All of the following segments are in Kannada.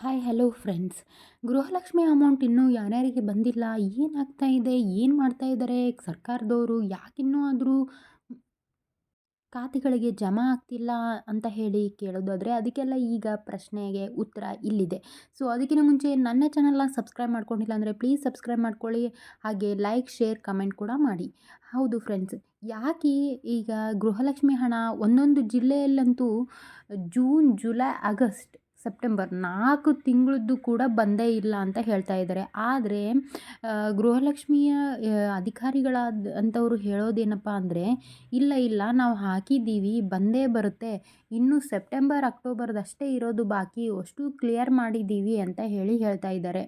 Hi hello friends. Gruhalakshmi amount ಇನ್ನೂ ಯಾರ್ಯಾರಿಗೆ ಬಂದಿಲ್ಲ, ಏನಾಗ್ತಾ ಇದೆ, ಏನು ಮಾಡ್ತಾ ಇದ್ದಾರೆ ಸರ್ಕಾರದವರು, ಯಾಕಿನ್ನೂ ಆದರೂ ಖಾತೆಗಳಿಗೆ ಜಮಾ ಆಗ್ತಿಲ್ಲ ಅಂತ ಹೇಳಿ ಕೇಳೋದಾದರೆ, ಅದಕ್ಕೆಲ್ಲ ಈಗ ಪ್ರಶ್ನೆಗೆ ಉತ್ತರ ಇಲ್ಲಿದೆ. ಸೊ ಅದಕ್ಕಿಂತ ಮುಂಚೆ ನನ್ನ ಚಾನಲ್ನ ಸಬ್ಸ್ಕ್ರೈಬ್ ಮಾಡ್ಕೊಂಡಿಲ್ಲ ಅಂದರೆ ಪ್ಲೀಸ್ ಸಬ್ಸ್ಕ್ರೈಬ್ ಮಾಡ್ಕೊಳ್ಳಿ. ಹಾಗೆ ಲೈಕ್, ಶೇರ್, ಕಮೆಂಟ್ ಕೂಡ ಮಾಡಿ. ಹೌದು ಫ್ರೆಂಡ್ಸ್, ಯಾಕೆ ಈಗ ಗೃಹಲಕ್ಷ್ಮಿ ಹಣ ಒಂದೊಂದು ಜಿಲ್ಲೆಯಲ್ಲಂತೂ ಜೂನ್, ಜುಲೈ, ಆಗಸ್ಟ್, ಸೆಪ್ಟೆಂಬರ್ 4 ತಿಂಗಳದ್ದು ಕೂಡ ಬಂದೇ ಇಲ್ಲ ಅಂತ ಹೇಳ್ತಾ ಇದ್ದಾರೆ. ಆದರೆ ಗೃಹಲಕ್ಷ್ಮಿಯ ಅಂಥವ್ರು ಹೇಳೋದೇನಪ್ಪ ಅಂದರೆ, ಇಲ್ಲ ಇಲ್ಲ ನಾವು ಹಾಕಿದ್ದೀವಿ, ಬಂದೇ ಬರುತ್ತೆ, ಇನ್ನು ಸೆಪ್ಟೆಂಬರ್ ಅಕ್ಟೋಬರ್ದಷ್ಟೇ ಇರೋದು ಬಾಕಿ, ಅಷ್ಟು ಕ್ಲಿಯರ್ ಮಾಡಿದ್ದೀವಿ ಅಂತ ಹೇಳಿ ಹೇಳ್ತಾ ಇದ್ದಾರೆ.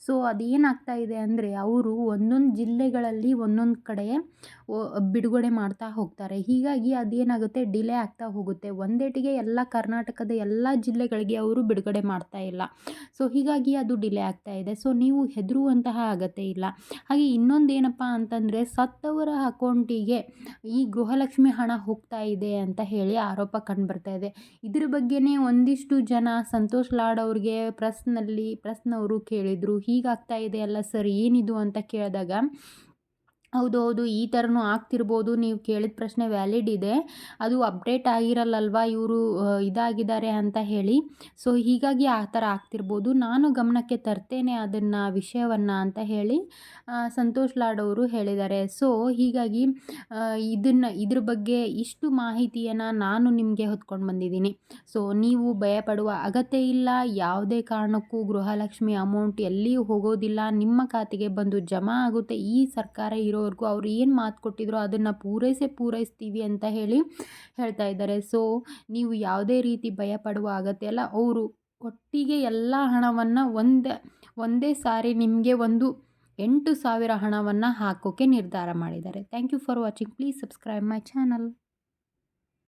ಸೊ ಅದೇನಾಗ್ತಾ ಇದೆ ಅಂದರೆ, ಅವರು ಒಂದೊಂದು ಜಿಲ್ಲೆಗಳಲ್ಲಿ ಒಂದೊಂದು ಕಡೆ ಬಿಡುಗಡೆ ಮಾಡ್ತಾ ಹೋಗ್ತಾರೆ. ಹೀಗಾಗಿ ಅದೇನಾಗುತ್ತೆ, ಡಿಲೇ ಆಗ್ತಾ ಹೋಗುತ್ತೆ. ಒಂದೇಟಿಗೆ ಎಲ್ಲ ಕರ್ನಾಟಕದ ಎಲ್ಲ ಜಿಲ್ಲೆಗಳಿಗೆ ಅವರು ಬಿಡುಗಡೆ ಮಾಡ್ತಾ ಇಲ್ಲ. ಸೊ ಹೀಗಾಗಿ ಅದು ಡಿಲೇ ಆಗ್ತಾ ಇದೆ. ಸೊ ನೀವು ಹೆದರುವಂತಹ ಅಗತ್ಯ ಇಲ್ಲ. ಹಾಗೆ ಇನ್ನೊಂದು ಏನಪ್ಪ ಅಂತಂದರೆ, ಸತ್ತವರ ಅಕೌಂಟಿಗೆ ಈ ಗೃಹಲಕ್ಷ್ಮಿ ಹಣ ಹೋಗ್ತಾ ಇದೆ ಅಂತ ಹೇಳಿ ಆರೋಪ ಕಂಡುಬರ್ತಾ ಇದೆ. ಇದ್ರ ಬಗ್ಗೆನೇ ಒಂದಿಷ್ಟು ಜನ ಸಂತೋಷ್ ಲಾಡ್ ಅವ್ರಿಗೆ ಪ್ರೆಸ್ನವರು ಕೇಳಿದರು, ಹೀಗಾಗ್ತಾ ಇದೆ ಅಲ್ಲ ಸರ್, ಏನಿದು ಅಂತ ಕೇಳಿದಾಗ, ಹೌದು ಹೌದು ಈ ಥರನೂ ಆಗ್ತಿರ್ಬೋದು, ನೀವು ಕೇಳಿದ ಪ್ರಶ್ನೆ ವ್ಯಾಲಿಡ್ ಇದೆ, ಅದು ಅಪ್ಡೇಟ್ ಆಗಿರಲ್ಲಲ್ವಾ ಇವರು ಇದಾಗಿದ್ದಾರೆ ಅಂತ ಹೇಳಿ. ಸೊ ಹೀಗಾಗಿ ಆ ಥರ ಆಗ್ತಿರ್ಬೋದು, ನಾನು ಗಮನಕ್ಕೆ ತರ್ತೇನೆ ಅದನ್ನು ವಿಷಯವನ್ನು ಅಂತ ಹೇಳಿ ಸಂತೋಷ್ ಲಾಡ್ ಅವರು ಹೇಳಿದ್ದಾರೆ. ಸೊ ಹೀಗಾಗಿ ಇದ್ರ ಬಗ್ಗೆ ಇಷ್ಟು ಮಾಹಿತಿಯನ್ನು ನಾನು ನಿಮಗೆ ಹೊತ್ಕೊಂಡು ಬಂದಿದ್ದೀನಿ. ಸೊ ನೀವು ಭಯಪಡುವ ಅಗತ್ಯ ಇಲ್ಲ. ಯಾವುದೇ ಕಾರಣಕ್ಕೂ ಗೃಹಲಕ್ಷ್ಮಿ ಅಮೌಂಟ್ ಎಲ್ಲಿಯೂ ಹೋಗೋದಿಲ್ಲ, ನಿಮ್ಮ ಖಾತೆಗೆ ಬಂದು ಜಮಾ ಆಗುತ್ತೆ. ಈ ಸರ್ಕಾರ ಇರೋವರೆಗೂ ಅವ್ರು ಏನು ಮಾತು ಕೊಟ್ಟಿದ್ರು ಅದನ್ನು ಪೂರೈಸ್ತೀವಿ ಅಂತ ಹೇಳಿ ಹೇಳ್ತಾ ಇದ್ದಾರೆ. ಸೊ ನೀವು ಯಾವುದೇ ರೀತಿ ಭಯಪಡುವ ಅಗತ್ಯ ಇಲ್ಲ. ಅವರು ಒಟ್ಟಿಗೆ ಎಲ್ಲ ಹಣವನ್ನು ಒಂದೇ ಸಾರಿ ನಿಮಗೆ ಒಂದು 8,000 ಹಣವನ್ನು ಹಾಕೋಕ್ಕೆ ನಿರ್ಧಾರ ಮಾಡಿದ್ದಾರೆ. Thank you for watching. Please subscribe my channel.